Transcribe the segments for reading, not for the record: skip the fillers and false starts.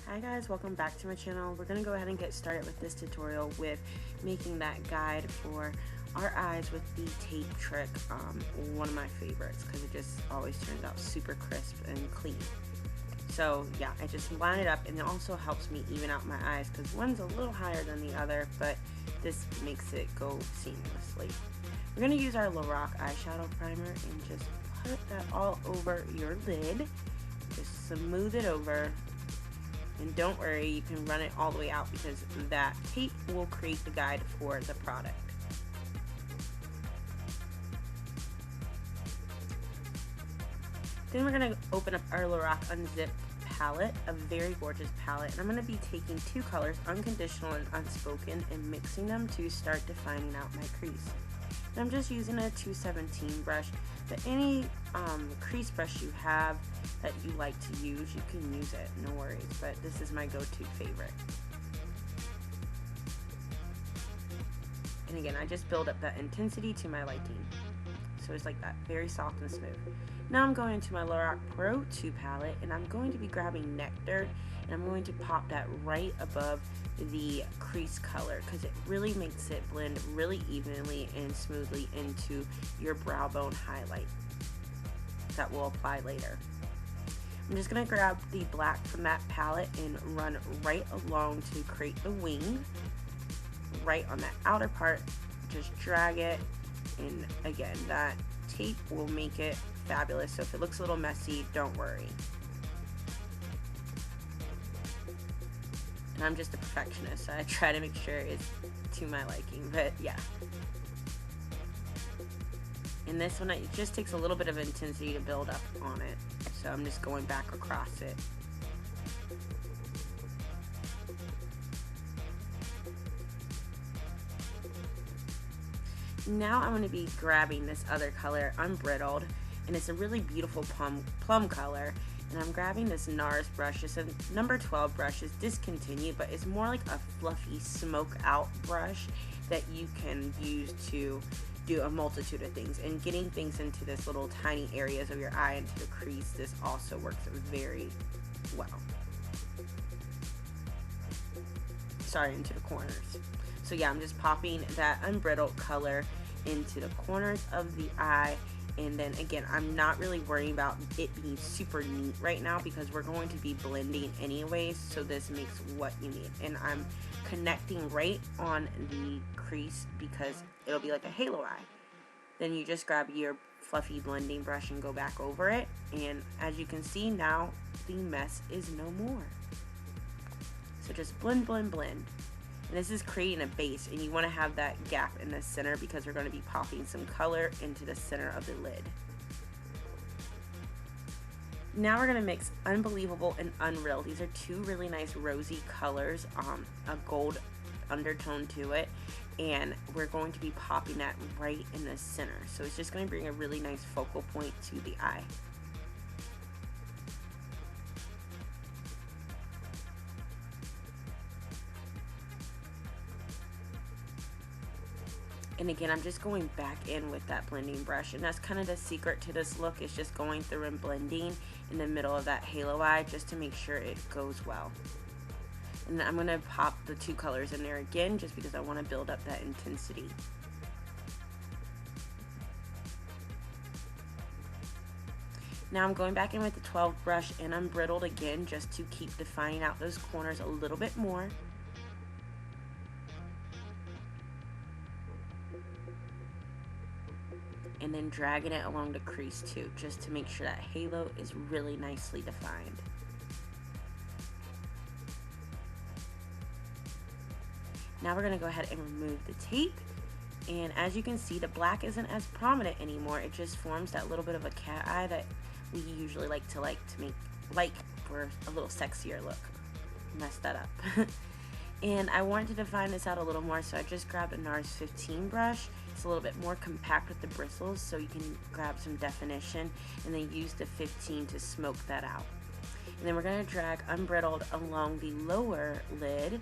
Hi guys, welcome back to my channel. We're going to go ahead and get started with this tutorial with making that guide for our eyes with the tape trick. One of my favorites because it just always turns out super crisp and clean. So yeah, I just line it up, and it also helps me even out my eyes because one's a little higher than the other, but this makes it go seamlessly. We're going to use our Lorac eyeshadow primer and just put that all over your lid. Just smooth it over. And don't worry, you can run it all the way out because that tape will create the guide for the product. Then we're going to open up our Lorac Unzipped palette, a very gorgeous palette. And I'm going to be taking two colors, Unconditional and Unspoken, and mixing them to start defining out my crease. And I'm just using a 217 brush, but any crease brush you have that you like to use, you can use it, no worries, but this is my go-to favorite. And again, I just build up that intensity to my liking. So it's like that, very soft and smooth. Now I'm going into my Lorac Pro 2 palette, and I'm going to be grabbing Nectar, and I'm going to pop that right above the crease color because it really makes it blend really evenly and smoothly into your brow bone highlight that we'll apply later. I'm just going to grab the black from that palette and run right along to create the wing, right on that outer part. Just drag it, and again, that tape will make it fabulous, so if it looks a little messy, don't worry. And I'm just a perfectionist, so I try to make sure it's to my liking, but yeah. In this one, it just takes a little bit of intensity to build up on it, so I'm just going back across it. Now I'm going to be grabbing this other color, Unbridled, and it's a really beautiful plum color. And I'm grabbing this NARS brush. It's a number 12 brush. It's discontinued, but it's more like a fluffy smoke out brush that you can use to do a multitude of things. And getting things into this little tiny areas of your eye, into the crease, this also works very well. Sorry, into the corners. So yeah, I'm just popping that Unbridled color into the corners of the eye. And then again, I'm not really worrying about it being super neat right now because we're going to be blending anyways, so this makes what you need. And I'm connecting right on the crease because it'll be like a halo eye. Then you just grab your fluffy blending brush and go back over it, and as you can see now, the mess is no more. So just blend, blend, blend. And this is creating a base, and you want to have that gap in the center because we're going to be popping some color into the center of the lid. Now we're going to mix Unbelievable and Unreal. These are two really nice rosy colors, a gold undertone to it, and we're going to be popping that right in the center. So it's just going to bring a really nice focal point to the eye. And again, I'm just going back in with that blending brush, and that's kind of the secret to this look, is just going through and blending in the middle of that halo eye just to make sure it goes well. And I'm going to pop the two colors in there again just because I want to build up that intensity. Now I'm going back in with the 12 brush and Unbridled again just to keep defining out those corners a little bit more. And then dragging it along the crease too, just to make sure that halo is really nicely defined. Now we're going to go ahead and remove the tape, and as you can see, the black isn't as prominent anymore. It just forms that little bit of a cat eye that we usually like to make for a little sexier look. Messed that up. And I wanted to define this out a little more, so I just grabbed a NARS 15 brush. It's a little bit more compact with the bristles, so you can grab some definition and then use the 15 to smoke that out. And then we're going to drag Unbridled along the lower lid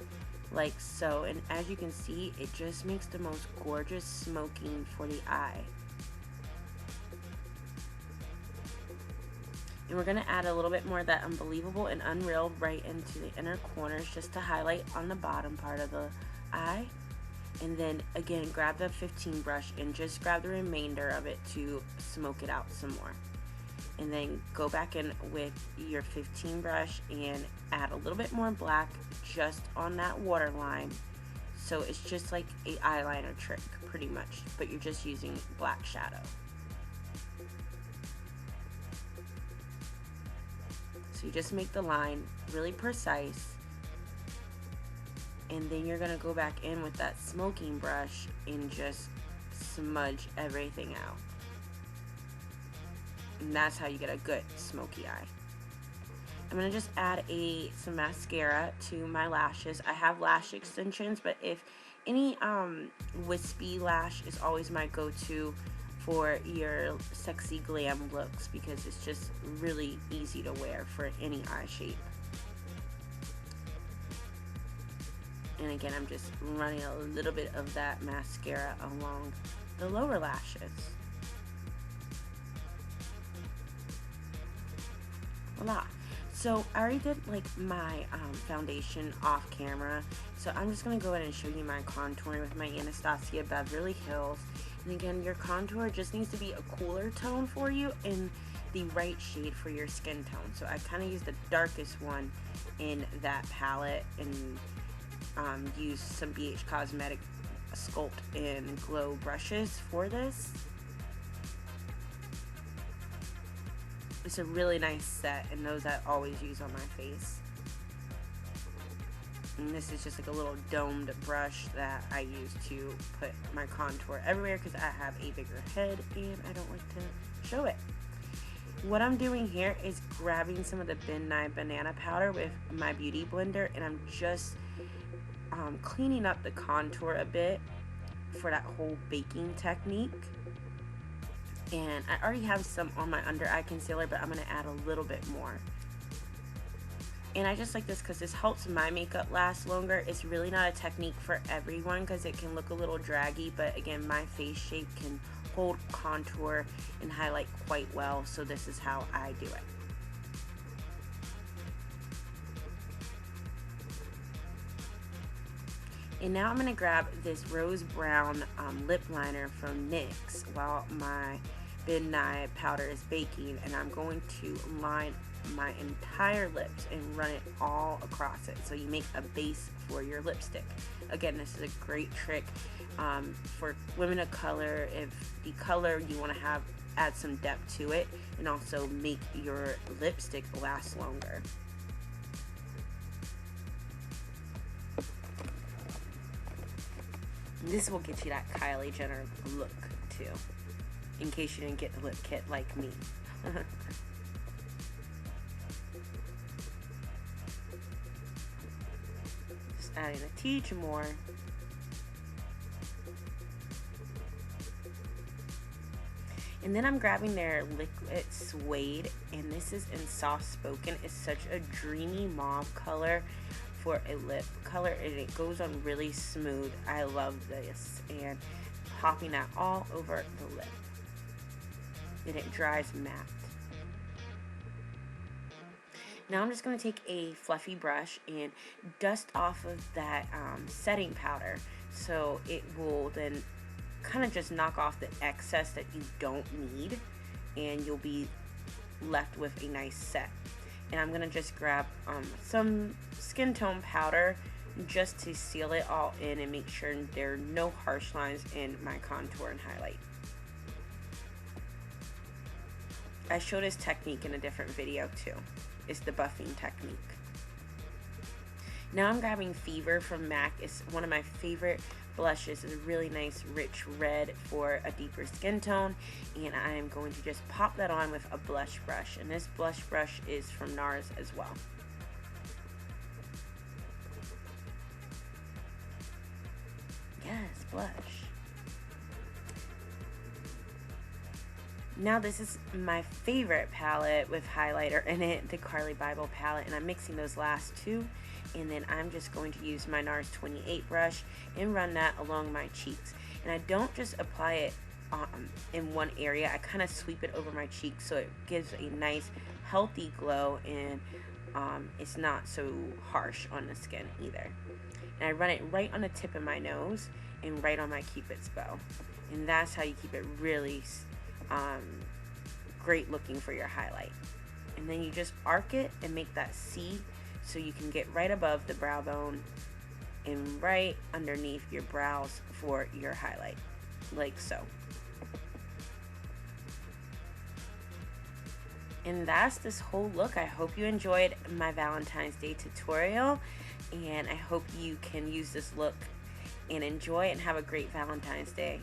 like so, and as you can see, it just makes the most gorgeous smoking for the eye. And we're going to add a little bit more of that Unbelievable and Unreal right into the inner corners just to highlight on the bottom part of the eye. And then again, grab the 15 brush and just grab the remainder of it to smoke it out some more. And then go back in with your 15 brush and add a little bit more black just on that waterline. So it's just like an eyeliner trick pretty much, but you're just using black shadow. So you just make the line really precise, and then you're gonna go back in with that smoking brush and just smudge everything out. And that's how you get a good smoky eye. I'm gonna just add some mascara to my lashes. I have lash extensions, but if any wispy lash is always my go-to for your sexy glam looks, because it's just really easy to wear for any eye shape. And again, I'm just running a little bit of that mascara along the lower lashes. Voila. So I already did like my foundation off camera, so I'm just going to go ahead and show you my contouring with my Anastasia Beverly Hills. And again, your contour just needs to be a cooler tone for you and the right shade for your skin tone. So I kind of use the darkest one in that palette and use some BH Cosmetic Sculpt and Glow brushes for this. It's a really nice set, and those I always use on my face. And this is just like a little domed brush that I use to put my contour everywhere because I have a bigger head and I don't like to show it. What I'm doing here is grabbing some of the Ben Nye banana powder with my beauty blender, and I'm just cleaning up the contour a bit for that whole baking technique. And I already have some on my under eye concealer, but I'm going to add a little bit more. And I just like this because this helps my makeup last longer. It's really not a technique for everyone because it can look a little draggy, but again, my face shape can hold contour and highlight quite well, so this is how I do it. And now I'm going to grab this rose brown lip liner from NYX while my Ben Nye powder is baking, and I'm going to line my entire lips and run it all across it so you make a base for your lipstick. Again, this is a great trick for women of color. If the color you want to add some depth to it and also make your lipstick last longer. This will get you that Kylie Jenner look too, in case you didn't get the lip kit like me. Just adding a teeny more. And then I'm grabbing their Liquid Suede, and this is in Soft Spoken. It's such a dreamy mauve color for a lip color, and it goes on really smooth. I love this, and popping that all over the lip, and it dries matte. Now I'm just going to take a fluffy brush and dust off of that setting powder, so it will then kind of just knock off the excess that you don't need, and you'll be left with a nice set. And I'm going to just grab some skin tone powder just to seal it all in and make sure there are no harsh lines in my contour and highlight. I showed this technique in a different video too. It's the buffing technique. Now I'm grabbing Fever from MAC. It's one of my favorite blushes. It's a really nice rich red for a deeper skin tone, and I am going to just pop that on with a blush brush, and this blush brush is from NARS as well. Yes, blush. Now this is my favorite palette with highlighter in it, the Carly Bible palette, and I'm mixing those last two, and then I'm just going to use my NARS 28 brush and run that along my cheeks. And I don't just apply it in one area, I kind of sweep it over my cheek so it gives a nice healthy glow, and it's not so harsh on the skin either. And I run it right on the tip of my nose and right on my cupid's bow, and that's how you keep it really great looking for your highlight. And then you just arc it and make that C so you can get right above the brow bone and right underneath your brows for your highlight, like so. And that's this whole look. I hope you enjoyed my Valentine's Day tutorial, and I hope you can use this look and enjoy it and have a great Valentine's Day.